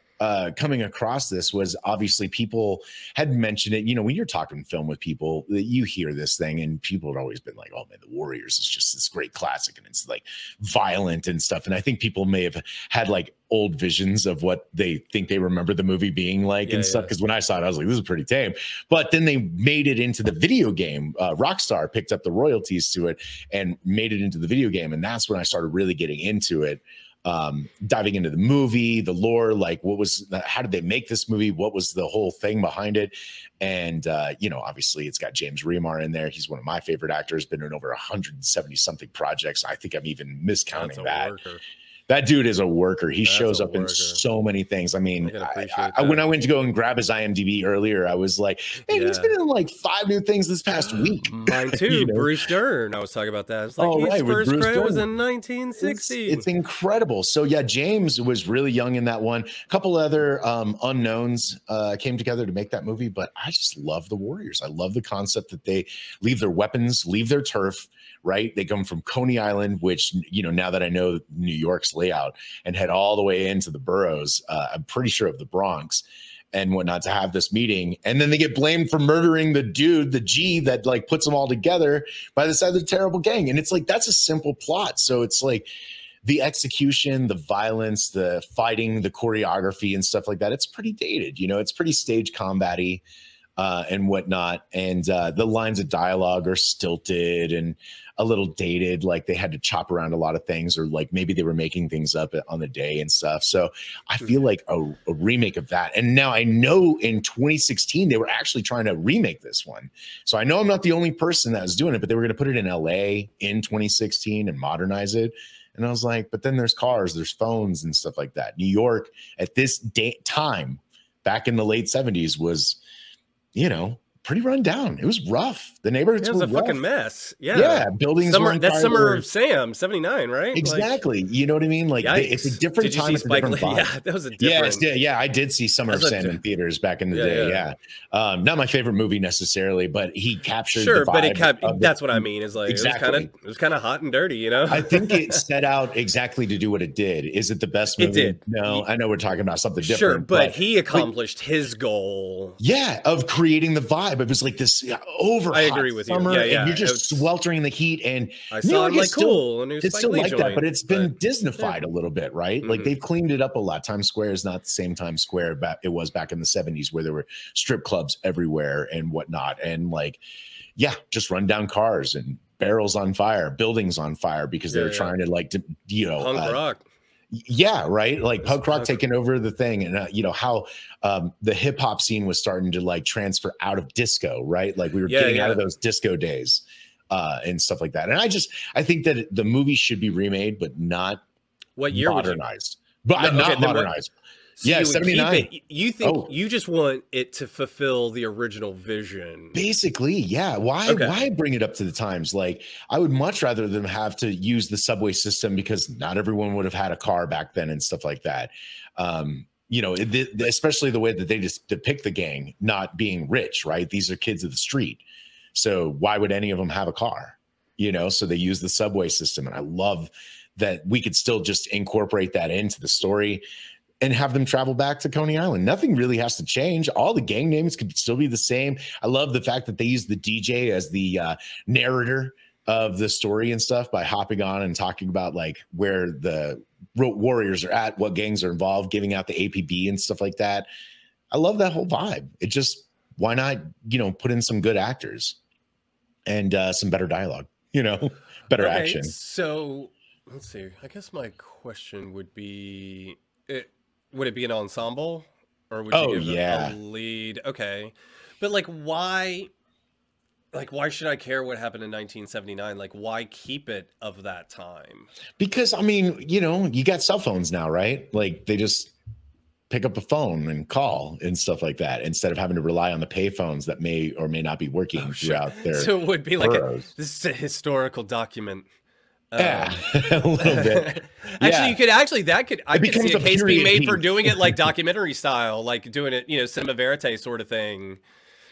coming across this was obviously people had mentioned it. You know, when you're talking film with people, you hear this thing and people had always been like, oh man, The Warriors is just this great classic and it's like violent and stuff. And I think people may have had like old visions of what they think they remember the movie being like and stuff. Because when I saw it, I was like, this is pretty tame. But then they made it into the video game. Rockstar picked up the royalties to it and made it into the video game. And that's when I started really getting into it. Diving into the movie, the lore, like how did they make this movie? What was the whole thing behind it? And, you know, obviously it's got James Remar in there. He's one of my favorite actors, been in over 170 something projects. I think I'm even miscounting that. Worker. That dude is a worker. He shows up in so many things. I mean, when I went to go and grab his IMDb earlier, I was like, man, he's been in like 5 new things this past week. Mine too. You know? Bruce Dern. I was talking about that. It's like his first credit was in 1960. It's incredible. So yeah, James was really young in that one. A couple other unknowns came together to make that movie, but I just love The Warriors. I love the concept that they leave their weapons, leave their turf, right? They come from Coney Island, which, you know, now that I know New York's layout, and head all the way into the boroughs, I'm pretty sure of the Bronx and whatnot, to have this meeting. And then they get blamed for murdering the dude, the G that like puts them all together by the side of the terrible gang. And it's like, that's a simple plot. So it's like the execution, the violence, the fighting, the choreography and stuff like that. It's pretty dated, you know, it's pretty stage combat-y. And whatnot. And the lines of dialogue are stilted and a little dated, like they had to chop around a lot of things, or like maybe they were making things up on the day and stuff. So I feel like a remake of that. And now I know in 2016 they were actually trying to remake this one. So I know I'm not the only person that was doing it, but they were going to put it in LA in 2016 and modernize it. And I was like, but then there's cars, there's phones and stuff like that. New York at this time back in the late 70s was, you know, pretty run down. It was rough. The neighborhoods were a fucking mess. Yeah. Buildings that's Summer of Sam, 79, right? Exactly. Like, you know what I mean? Like it's a different time. Yeah, that was a different. Yeah, I did see Summer of Sam in theaters back in the day. Yeah. Not my favorite movie necessarily, but he captured the vibe. But that's what I mean. Is like it was kind of hot and dirty, you know? I think it set out exactly to do what it did. Is it the best movie? It did. No, I know we're talking about something different. Sure, but he accomplished his goal. Yeah, of creating the vibe. vibe. It was like this over. I agree with summer, you. Yeah, and you're just sweltering in the heat. And I saw it like cool, and it's still like that, but it's been Disneyfied a little bit, right? Like they've cleaned it up a lot. Times Square is not the same Times Square it was back in the 70s, where there were strip clubs everywhere and whatnot, and like, yeah, just run down cars and barrels on fire, buildings on fire, because they're trying to like, punk rock. Yeah, right. Like punk rock taking over the thing, and how the hip hop scene was starting to like transfer out of disco, right? Like we were getting out of those disco days and stuff like that. And I think that the movie should be remade, but not modernized. But not modernized. So yeah, 79. You think you just want it to fulfill the original vision. Basically, yeah. Why bring it up to the times? Like, I would much rather them have to use the subway system, because not everyone would have had a car back then and stuff like that. Especially the way that they just depict the gang not being rich, right? These are kids of the street. So why would any of them have a car? So they use the subway system. And I love that we could still just incorporate that into the story and have them travel back to Coney Island. Nothing really has to change. All the gang names could still be the same. I love the fact that they use the DJ as the narrator of the story and stuff, by hopping on and talking about like where the warriors are at, what gangs are involved, giving out the APB and stuff like that. I love that whole vibe. It just, why not, put in some good actors and some better dialogue, better action. So let's see. I guess my question would be, would it be an ensemble, or would you give a lead? Okay. But like, why should I care what happened in 1979? Like, why keep it of that time? Because, I mean, you got cell phones now, right? Like, they just pick up a phone and call and stuff like that, instead of having to rely on the pay phones that may or may not be working throughout their So it would be boroughs. Like this is a historical document. Yeah, a little bit. Actually, I could see a case being made for doing it like documentary style, like doing it, cinema verite sort of thing.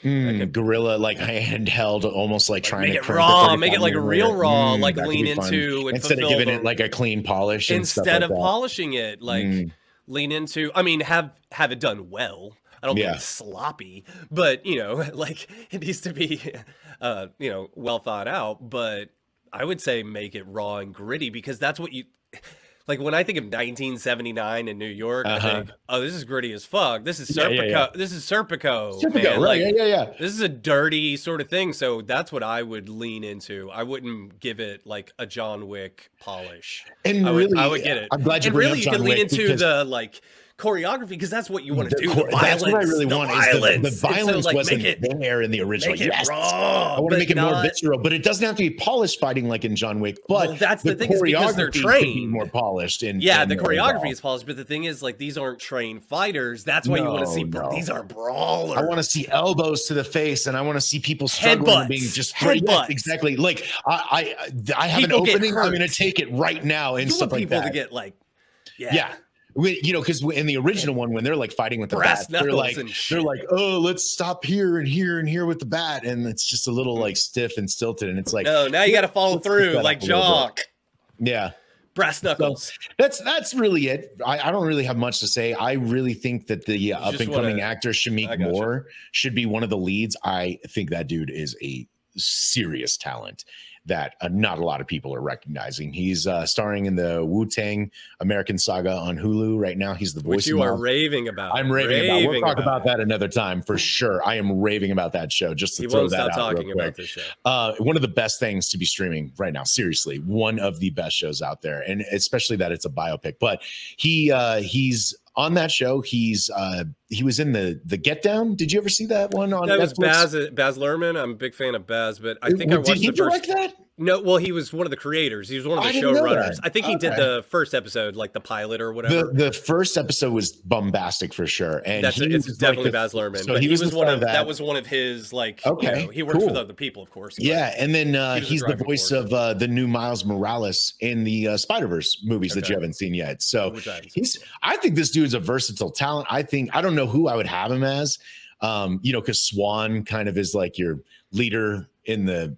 Guerrilla, like handheld, almost like trying make to it raw, make it like real raw, like lean into and instead of giving it like a clean polish, instead of polishing it, like lean into. I mean, have it done well. I don't mean sloppy, but like it needs to be, well thought out. But I would say make it raw and gritty, because that's what you like. When I think of 1979 in New York, I think, oh, this is gritty as fuck. This is Serpico. This is Serpico. Right? Like, yeah. This is a dirty sort of thing. So that's what I would lean into. I wouldn't give it like a John Wick polish. And I would get it. I'm glad you really, you could lean into the like choreography, because that's what you want to do. The violence, that's what I really want. Violence. Is the violence wasn't there in the original. Yes, raw, I want to make it more visceral, but it doesn't have to be polished fighting like in John Wick. But that's the thing, is because they're trained, more polished. The choreography is polished, but the thing is, like, these aren't trained fighters. That's why you want to see. These are brawlers. I want to see elbows to the face, and I want to see people struggling and being just headbutts. Exactly. Like I have an opening. I'm going to take it right now and stuff like that. People to get like, yeah. Because in the original one, when they're like fighting with the bat, they're like, oh, let's stop here and here and here with the bat, and it's just a little like stiff and stilted, and it's like, no, now you got to follow through like Jock. Yeah, brass knuckles. So that's really it. I don't really have much to say. I really think that the up and coming actor Shameik Moore should be one of the leads. I think that dude is a serious talent that not a lot of people are recognizing. He's starring in the Wu-Tang American Saga on Hulu right now. He's the voice. Which you are raving about. I'm raving about. We'll talk about that another time for sure. I am raving about that show. Just to throw that out real quick. About this show. One of the best things to be streaming right now. Seriously, one of the best shows out there, and especially that it's a biopic. But he's on that show. He was in the Get Down. Did you ever see that one on Netflix? Was Baz Luhrmann. I'm a big fan of Baz, but I think I watched did he direct that? No, well, he was one of the creators. He was one of the showrunners. I think he did the first episode, like the pilot or whatever. The first episode was bombastic for sure, and it's definitely Baz Luhrmann. So he was one of that was one of his like. Okay, he works with other people, of course. Yeah, and then he's the voice of the new Miles Morales in the Spider-Verse movies that you haven't seen yet. So I think this dude's a versatile talent. I don't know who I would have him as, because Swan kind of is like your leader in the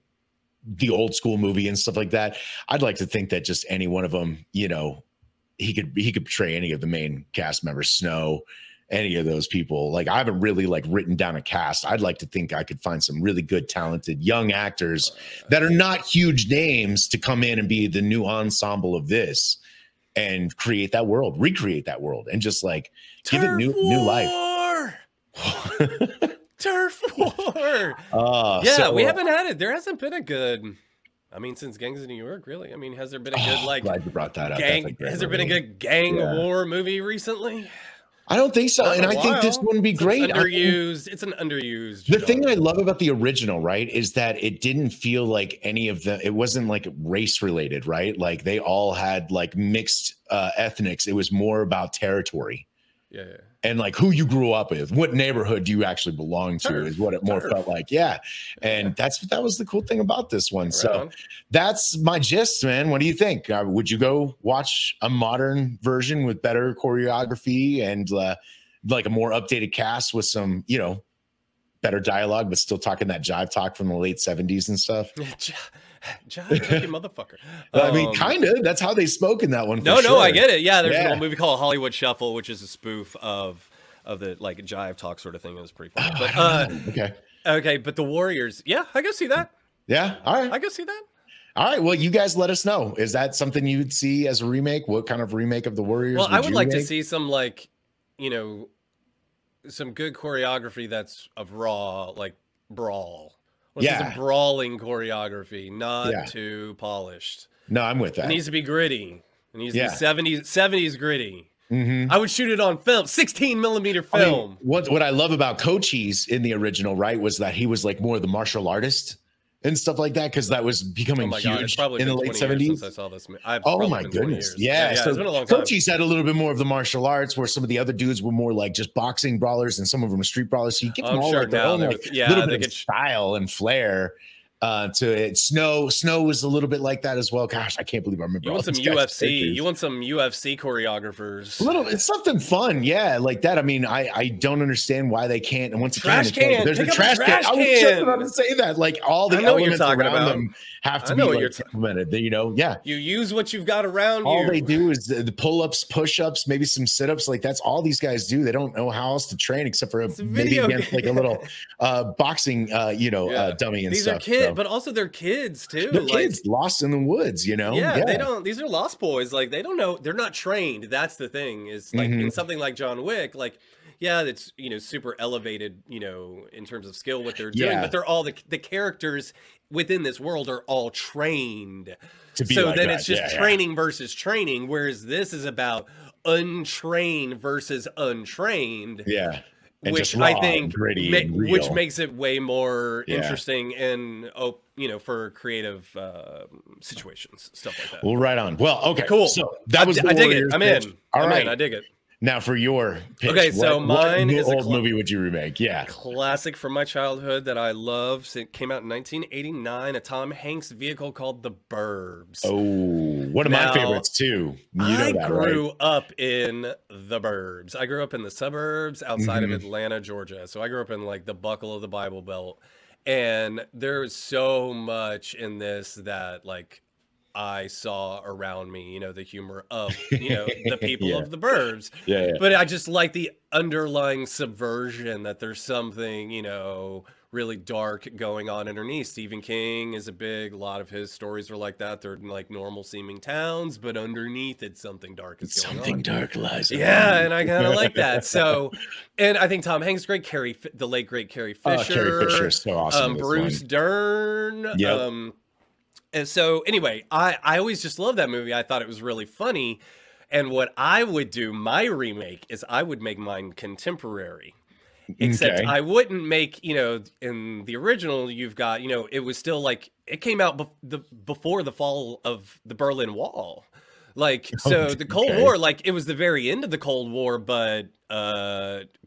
old school movie and stuff like that. I'd like to think that just any one of them, he could portray any of the main cast members, Snow, any of those people. Like, I haven't really like written down a cast. I'd like to think I could find some really good, talented young actors that are not huge names to come in and be the new ensemble of this and create that world, recreate that world, and just like give it new life. Turf War. We haven't had it. There hasn't been a good, I mean, since Gangs of New York, really. I mean, has there been a good like glad you brought that up. Has there been a good gang war movie recently? I don't think so. And I think this one would be great. It's an underused. The thing I love about the original, right, is that it didn't feel like any of it wasn't like race related, right? Like they all had like mixed ethnics. It was more about territory. Yeah. And like who you grew up with, what neighborhood do you actually belong to is what it more felt like. Yeah. And that was the cool thing about this one. Right. So that's my gist, man. What do you think? Would you go watch a modern version with better choreography and like a more updated cast with some, you know, better dialogue, but still talking that jive talk from the late 70s and stuff? Jive, motherfucker. I mean, kind of. That's how they spoke in that one. No, I get it. Yeah, there's an old movie called Hollywood Shuffle, which is a spoof of the like jive talk sort of thing. It was pretty funny. But okay, but the Warriors, yeah, I can see that. Yeah, all right, I can see that. All right, well, you guys let us know. Is that something you would see as a remake? What kind of remake of the Warriors? Well, I would like to see some like, you know, some good choreography that's of raw like brawl. Some brawling choreography, not too polished. No, I'm with that. It needs to be gritty. It needs to be 70s gritty. I would shoot it on film, 16 millimeter film. I mean, what I love about Cochise in the original, right, was that he was like more the martial artist and stuff like that, because that was becoming huge in the late 70s. Since I saw this. Oh my goodness. Yeah. So it's been a long time. Cochise had a little bit more of the martial arts, where some of the other dudes were more like just boxing brawlers and some of them were street brawlers. So you get them all like their own like, little bit of style and flair to it. Snow was a little bit like that as well. Gosh, I can't believe I remember. You want some UFC. You want some UFC choreographers. It's something fun, like that. I mean, I don't understand why they can't. And once again, there's a trash can. I was just about to say that. Like all the elements around them have to be like implemented. You know, You use what you've got around you. All they do is the pull-ups, push-ups, maybe some sit-ups. Like that's all these guys do. They don't know how else to train except for maybe against like a little boxing, dummy and these stuff. Are kids. But also they're kids too. They're kids lost in the woods, you know? Yeah, they don't, these are lost boys. Like they don't know, they're not trained. That's the thing is like in something like John Wick, like, it's, super elevated, in terms of skill, what they're doing, but they're all the characters within this world are all trained. So like then it's just training versus training. Whereas this is about untrained versus untrained. Yeah. And which I think which makes it way more interesting and for creative situations, stuff like that. Well, right on. Well, okay, cool. So that was I dig it. I'm in. All right, I dig it. Now for your pitch. Okay, so mine is old movie would you remake? Yeah, classic from my childhood that I love. It came out in 1989. A Tom Hanks vehicle called The Burbs. Oh, one of my favorites too. I grew up in The Burbs. I grew up in the suburbs outside of Atlanta, Georgia. So I grew up in like the buckle of the Bible Belt, and there's so much in this that like I saw around me, the humor of, the people of the burbs. But I just like the underlying subversion that there's something, really dark going on underneath. Stephen King is a lot of his stories are like that. They're like normal seeming towns, but underneath it's something dark is going on. Something dark lies. Yeah, and I kind of like that. So, and I think Tom Hanks great. The late great Carrie Fisher. Carrie Fisher is so awesome. Bruce Dern. Yep. And so anyway, I always just loved that movie. I thought it was really funny. And what I would do, my remake, is I would make mine contemporary. Except I wouldn't make, in the original, you've got, it was still like, it came out before the fall of the Berlin Wall. Like, so the Cold War, like, it was the very end of the Cold War, but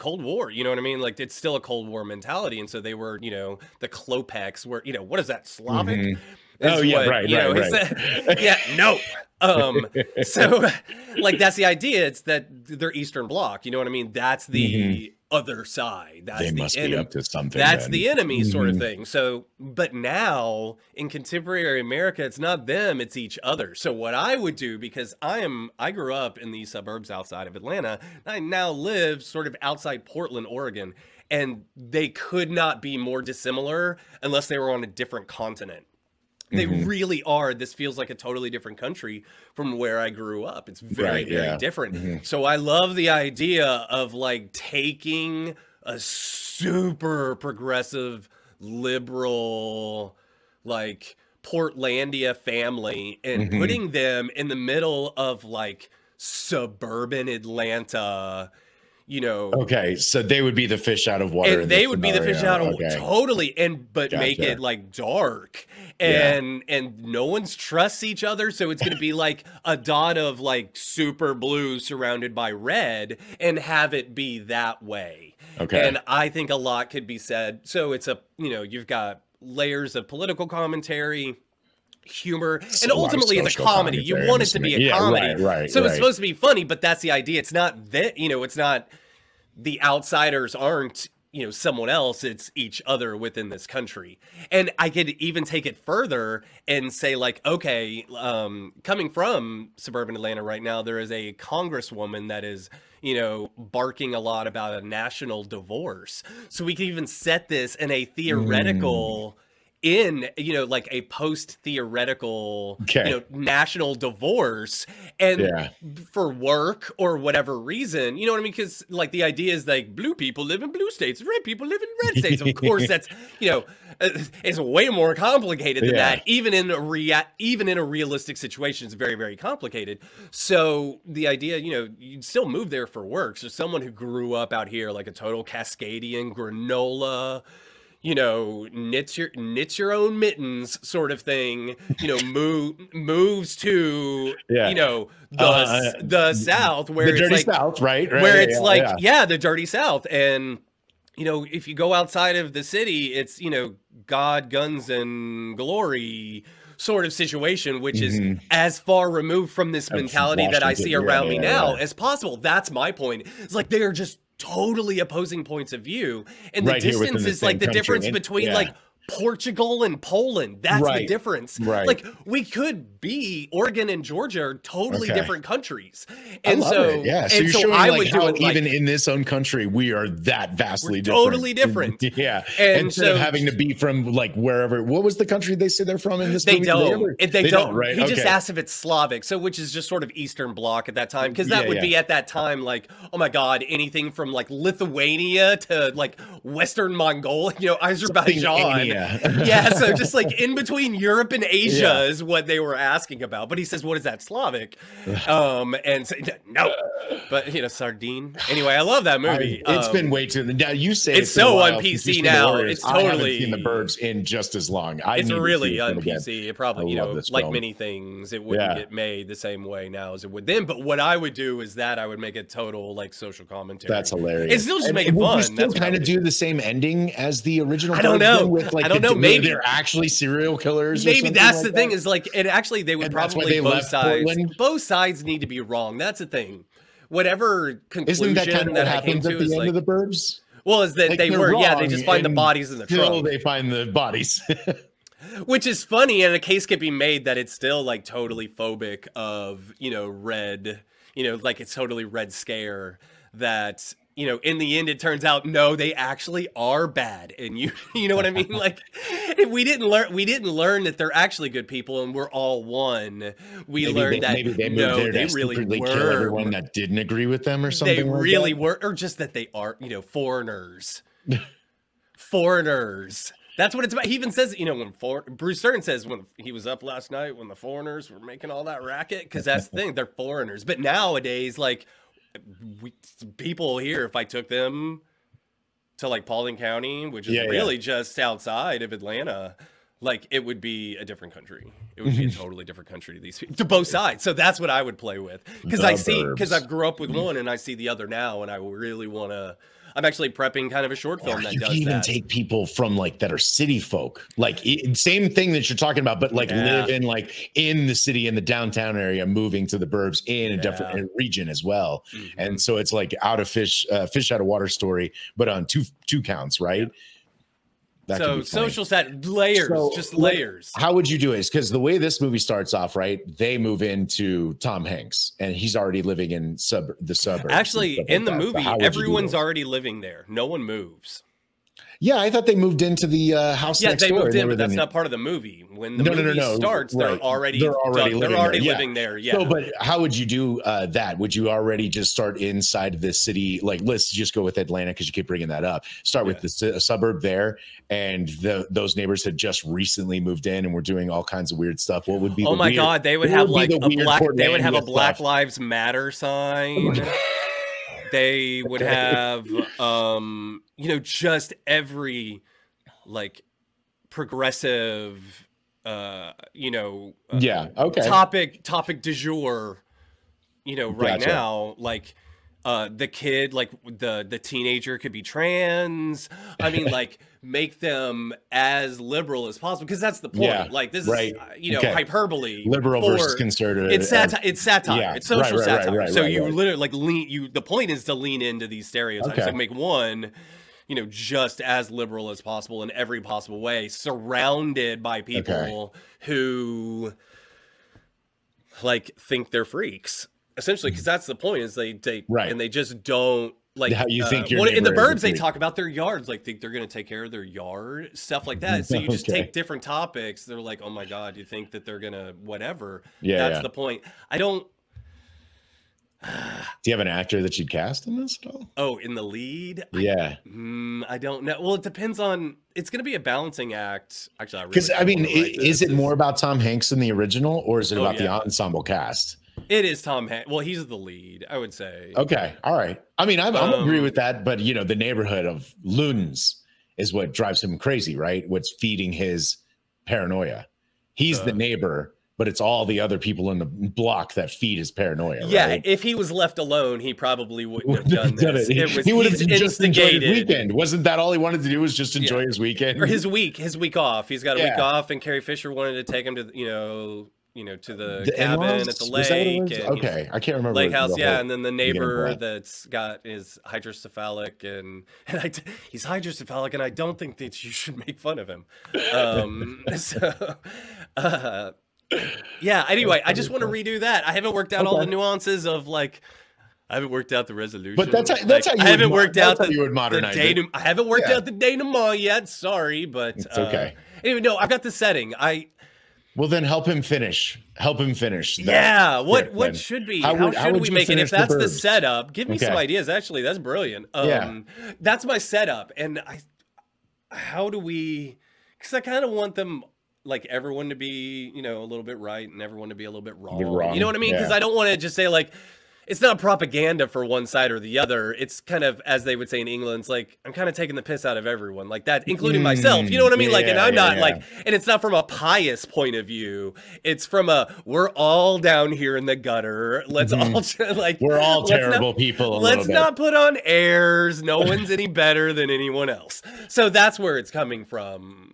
Cold War, you know what I mean? Like, it's still a Cold War mentality. And so they were, the Klopeks were, what is that, Slavic? Right. No. So like that's the idea. It's that they're Eastern Bloc. You know what I mean? That's the other side. That's they must be up to something. That's the enemy sort of thing. So, but now in contemporary America, it's not them, it's each other. So what I would do, because I grew up in the suburbs outside of Atlanta. I now live sort of outside Portland, Oregon, and they could not be more dissimilar unless they were on a different continent. They really are. This feels like a totally different country from where I grew up. It's very, very different. So I love the idea of like taking a super progressive, liberal, like Portlandia family and putting them in the middle of like suburban Atlanta. You know, okay, so they would be the fish out of water. And they would be the fish out of totally, but make it like dark, and no one's trusts each other, so it's gonna be like a dot of like super blue surrounded by red, and have it be that way. Okay, and I think a lot could be said. So it's you've got layers of political commentary, humor, and ultimately it's a comedy. You want it to be a comedy, right? So it's supposed to be funny, but that's the idea. It's not that it's not the outsiders aren't someone else. It's each other within this country. And I could even take it further and say like, okay, coming from suburban Atlanta right now, there is a congresswoman that is barking a lot about a national divorce. So we can even set this in a theoretical in like a post theoretical national divorce, and for work or whatever reason, you know what I mean? Because like the idea is like blue people live in blue states, red people live in red states. Of course, that's it's way more complicated than that. Even in a realistic situation, it's very, very complicated. So the idea, you'd still move there for work. So someone who grew up out here, like a total Cascadian granola, knits your own mittens sort of thing, moves to, the South, where the dirty it's like, South, right? Where it's the dirty South. And, if you go outside of the city, it's, God, guns, and glory sort of situation, which is as far removed from this mentality that I see around me now as possible. That's my point. It's like, they are just totally opposing points of view, and the distance is like the difference between like Portugal and Poland. That's the difference. Like we could be Oregon and Georgia are totally different countries. And so so you're showing I would how even in this own country we are that vastly different. Totally different. And instead of having to be from like wherever, what was the country they say they're from in this movie? They don't, right? He just asked if it's Slavic, so which is just sort of Eastern Bloc at that time, because that would be at that time like, oh my god, anything from like Lithuania to like Western Mongolia, Azerbaijan. So just like in between Europe and Asia is what they were asking about. But he says, what is that, Slavic? And so, no, but sardine. Anyway, I love that movie. It's been way too. Now you say it's so on PC now. It's totally. I haven't seen The Burbs in just as long. It's really on PC. It probably like many things, it wouldn't get made the same way now as it would then. But what I would do is that I would make a total like social commentary. That's hilarious. It's still just making fun. Would you still kind of do the same ending as the original? I don't know. With, like, I don't know. Maybe they're actually serial killers. Maybe that's the thing. Is like, and actually they would probably both sides need to be wrong. That's the thing. Whatever conclusion that I came to at the end of The Burbs. Well, is that like they were they just find the bodies in the trunk. They find the bodies. Which is funny, and a case could be made that it's still like totally phobic of red, like it's totally Red Scare that. In the end, it turns out, no, they actually are bad. And you know what I mean? Like, we didn't learn that they're actually good people and we're all one. We learned that maybe they moved there to really kill everyone that didn't agree with them or something. They really were, or just that they are, foreigners. Foreigners. That's what it's about. He even says, when Bruce Stern says when he was up last night when the foreigners were making all that racket, because that's the thing, they're foreigners. But nowadays, like, people here, if I took them to like Paulding County, which is really just outside of Atlanta, like it would be a different country. It would be a totally different country to these people, to both sides. So that's what I would play with, because I grew up with one and I see the other now, and I really want to. I'm actually prepping kind of a short film that does that. You can even take people from like that are city folk, like same thing that you're talking about, but like live in like in the city in the downtown area, moving to the burbs in a different region as well. And so it's like out of fish out of water story, but on two counts, right? So social set layers, just layers. How would you do it? Because the way this movie starts off, right? They move into Tom Hanks, and he's already living in the suburbs. Actually, in the movie, everyone's already living there. No one moves. Yeah, I thought they moved into the house next door. Yeah, they moved in, but that's not part of the movie. When the movie starts, they're already living there. Yeah. So, but how would you do that? Would you already just start inside the city? Like, let's just go with Atlanta because you keep bringing that up. Start with the suburb there, and those neighbors had just recently moved in and were doing all kinds of weird stuff. What would be? Oh my God, they would have like they would have a Black Lives Matter sign. They would have, just every like progressive, topic du jour, right now, like the kid, like the teenager could be trans. I mean, like make them as liberal as possible, because that's the point. Yeah, like this is hyperbole. Liberal versus conservative. It's satire. It's satire. Yeah, it's social satire. So you literally like lean. The point is to lean into these stereotypes. Like make one, just as liberal as possible in every possible way, surrounded by people who like think they're freaks. Essentially, because that's the point, is they and they just don't like how you think in the burbs they talk about their yards, like think they're going to take care of their yard, stuff like that. So you just take different topics. They're like, oh my God, you think that they're gonna whatever. That's the point. I don't. Do you have an actor that you'd cast in this at all? Oh, in the lead? Yeah. I don't know. Well, it depends on. It's going to be a balancing act. Actually, because is it more about Tom Hanks in the original, or is it about the ensemble cast? It is Tom Hanks. Well, he's the lead, I would say. Okay. All right. I mean, I agree with that, but the neighborhood of loons is what drives him crazy, right? What's feeding his paranoia. He's the neighbor, but it's all the other people in the block that feed his paranoia. Yeah. Right? If he was left alone, he probably wouldn't have done this. He would have just enjoyed his weekend. Wasn't that all he wanted to do, was just enjoy his weekend? Or his week off. He's got a week off, and Carrie Fisher wanted to take him to, to the cabin at the lake. And, I can't remember. Lake house, and then the neighbor that's got is hydrocephalic, and he's hydrocephalic, and I don't think that you should make fun of him. Anyway, I just want to redo that. I haven't worked out all the nuances of like. I haven't worked out the resolution. But that's how you I haven't worked out the, you would modernize it. I haven't worked out the denouement yet. Sorry, but it's okay. Anyway, no, I've got the setting. Well, then help him finish. What should be? How should we make it? If that's the setup, give me some ideas. Actually, that's brilliant. That's my setup. And how do we? Because I kind of want them, like everyone to be, a little bit right and everyone to be a little bit wrong. You know what I mean? Because I don't want to just say like. It's not propaganda for one side or the other. It's kind of, as they would say in England, it's like, I'm kind of taking the piss out of everyone like that, including myself. You know what I mean? And I'm not like, and it's not from a pious point of view. It's from we're all down here in the gutter. Let's all we're all terrible people. Let's not put on airs. No one's any better than anyone else. So that's where it's coming from.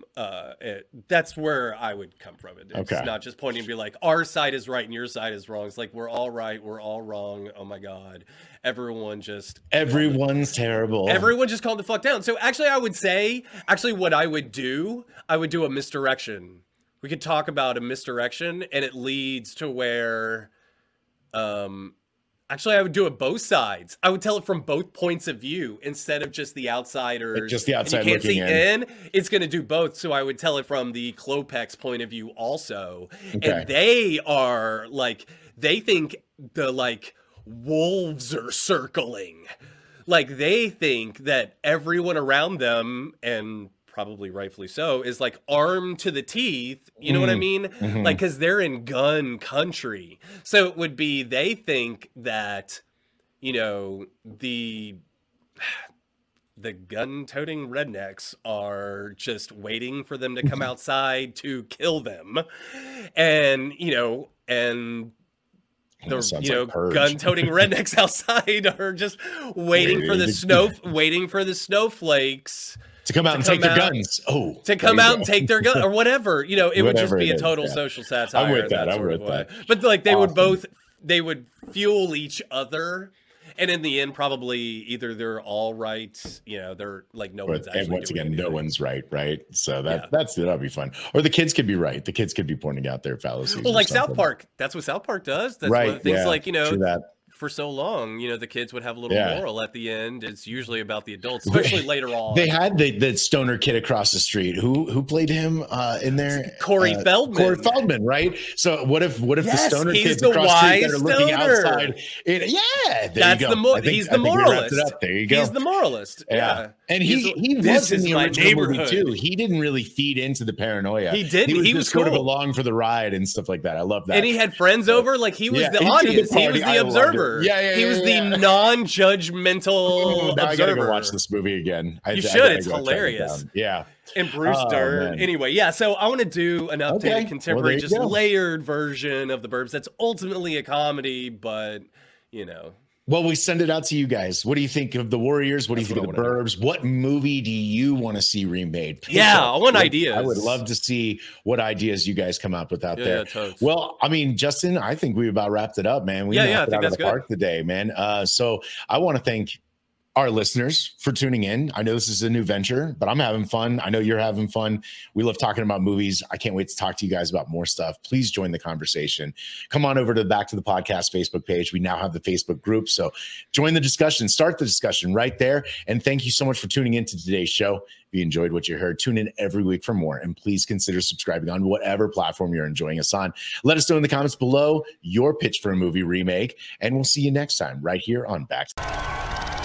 That's where I would come from. It's not just pointing to be like, our side is right and your side is wrong. It's like, we're all right. We're all wrong. Oh my God. Everyone's terrible. Everyone just calmed the fuck down. So actually I would say, what I would do a misdirection. We could talk about a misdirection, and it leads to where, actually, I would do it both sides. I would tell it from both points of view instead of just the outsiders. Just the outside looking in. You can't see in. It's going to do both. So I would tell it from the Klopex point of view also. And they are like, they think the like wolves are circling. Like they think that everyone around them, and probably rightfully so, is like armed to the teeth. You know what I mean? Like, because they're in gun country. So it would be, they think that, the the gun-toting rednecks are just waiting for them to come outside to kill them. And, and the like gun-toting rednecks outside are just waiting for the snowflakes to come out and take their guns. To come out and take their gun or whatever. It would just be a total social satire. I'm with that. But like they would fuel each other. And in the end, probably either they're all right, they're like no one's actually. And once again, no one's right? So that'll be fun. Or the kids could be right. The kids could be pointing out their fallacies. Well, like South Park, that's what South Park does. That's right. One of the things like true that. For so long, the kids would have a little moral at the end. It's usually about the adults, especially later on. They had the stoner kid across the street who played him in there. Corey Feldman. Corey Feldman, right? So what if the stoner kids the across the street that are looking outside? He's the moralist. There you go. He's the moralist. Yeah. And he was in the original movie too. He didn't really feed into the paranoia. He didn't. He was sort of along for the ride and stuff like that. I love that. And he had friends over. Like he was the audience. He was the observer. He was the non-judgmental observer. I gotta go watch this movie again. You should. It's hilarious. Yeah. And Bruce Dern. Anyway, so I want to do an updated contemporary, just layered version of The Burbs. That's ultimately a comedy, but Well, we send it out to you guys. What do you think of The Warriors? What do you think of The Burbs? What movie do you want to see remade? I want ideas. I would love to see what ideas you guys come up with out there. Totes. Well, I mean, Justin, I think we about wrapped it up, man. We knocked it out of the park today, man. So I want to thank our listeners for tuning in. I know this is a new venture, but I'm having fun. I know you're having fun. We love talking about movies. I can't wait to talk to you guys about more stuff. Please join the conversation. Come on over to the Back to the Podcast Facebook page. We now have the Facebook group. So join the discussion, start the discussion right there. And thank you so much for tuning into today's show. If you enjoyed what you heard, tune in every week for more. And please consider subscribing on whatever platform you're enjoying us on. Let us know in the comments below your pitch for a movie remake. And we'll see you next time right here on Back to